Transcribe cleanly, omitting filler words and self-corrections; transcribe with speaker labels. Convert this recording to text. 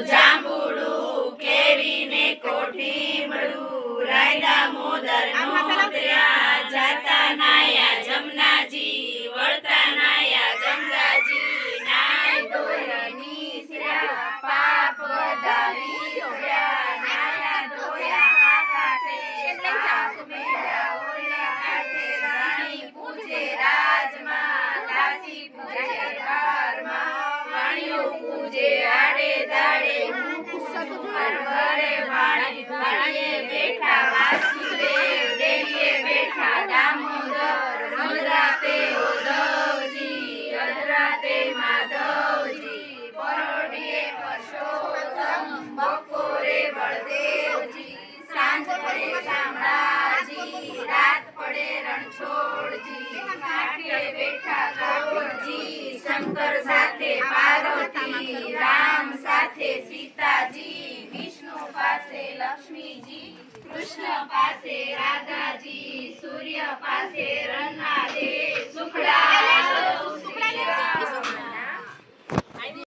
Speaker 1: જાંબુડું કેરીને કોઠીમડું રાયડા મોદર નોતર્યા જાતા નાયા જમનાજી વળતા નાયા ગંગાજી નાય ધોયા નીસર્યા પાપ વધારી નાયા ધોયા કાઠે ચાક મેળા ઓલા કાઠે રાણી પૂજે રાજમાં દાસી પૂજે દ્વારમાં વાણિયો પૂજે આડે દાડે હરવરે વાણીએ બેઠા વાસુદેવ દેવીએ બેઠા દામોદર મધરાતે ઉદ્ધવજી અધરાતે માધવજી પરોઢીએ પરસોત્તમ બપોરે બળદેવજી સાંજ પડે શામળાજી રાત પડે રણછોડજી કાંઠે બેઠા ઠાકોરજી શંકર સાથે પાર્વતી રામ સાથે સીતાજી વિષ્ણુ પાસે લક્ષ્મીજી કૃષ્ણ પાસે રાધાજી સૂર્ય પાસે રન્નાદેવ